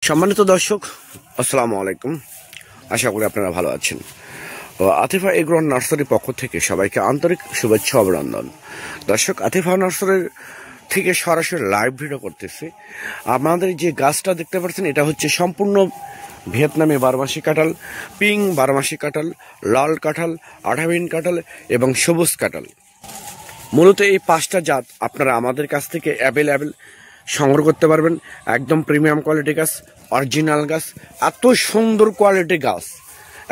সম্মানিত দর্শক, আসসালামু আলাইকুম। আশা করি আপনারা ভালো আছেন। আতিফা এগ্রো নার্সারির পক্ষ থেকে সবাইকে আন্তরিক শুভেচ্ছা অভিনন্দন। দর্শক, আতিফা নার্সারির থেকে সরাসরি লাইভ ভিডিও করতেছি। আমাদের যে গাছটা দেখতে পাচ্ছেন, এটা হচ্ছে সম্পূর্ণ ভিয়েতনামি বারমাসি কাঁঠাল, পিং বারমাসি কাঁঠাল, লাল কাঁঠাল, আঠাবিন কাঁঠাল এবং সবুজ কাঁঠাল। মূলত এই 5টা জাত আপনারা আমাদের কাছ থেকে অ্যাভেলেবেল সংগ্রহ করতে পারবেন। একদম প্রিমিয়াম কোয়ালিটি গাছ, অরিজিনাল গাছ, এত সুন্দর কোয়ালিটি গাছ,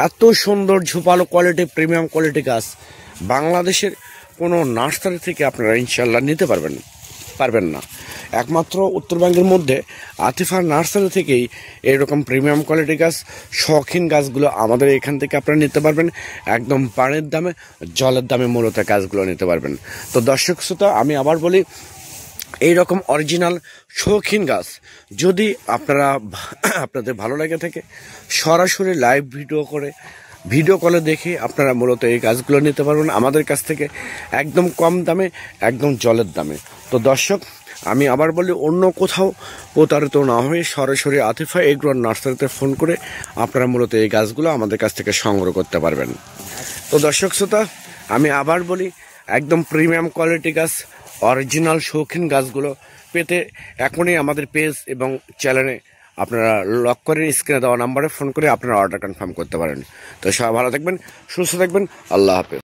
এত সুন্দর ঝোপালো কোয়ালিটি প্রিমিয়াম কোয়ালিটি গাছ বাংলাদেশের কোনো নার্সারি থেকে আপনারা ইনশাল্লাহ নিতে পারবেন না। একমাত্র উত্তরবঙ্গের মধ্যে আতিফা নার্সারি থেকেই এরকম প্রিমিয়াম কোয়ালিটি গাছ, শৌখিন গাছগুলো আমাদের এখান থেকে আপনারা নিতে পারবেন। একদম পানির দামে, জলের দামে মূলত গাছগুলো নিতে পারবেন। তো দর্শক শ্রোতা, আমি আবার বলি, এইরকম অরিজিনাল শৌখিন গাছ যদি আপনাদের ভালো লাগে থাকে, সরাসরি লাইভ ভিডিও কলে দেখে আপনারা মূলত এই গাছগুলো নিতে পারবেন আমাদের কাছ থেকে একদম কম দামে, একদম জলের দামে। তো দর্শক, আমি আবার বলি, অন্য কোথাও প্রতারিত না হয়ে সরাসরি আতিফা এগ্রো নার্সারিতে ফোন করে আপনারা মূলত এই গাছগুলো আমাদের কাছ থেকে সংগ্রহ করতে পারবেন। তো দর্শক শ্রোতা, আমি আবার বলি, একদম প্রিমিয়াম কোয়ালিটি গাছ, অরিজিনাল শৌখিন গাছগুলো পেতে এখনই আমাদের পেজ এবং চ্যানেলে আপনারা লক করে স্ক্রিনে দেওয়া নাম্বারে ফোন করে আপনারা অর্ডার কনফার্ম করতে পারেন। তো সবাই ভালো থাকবেন, সুস্থ থাকবেন, আল্লাহ হাফেজ।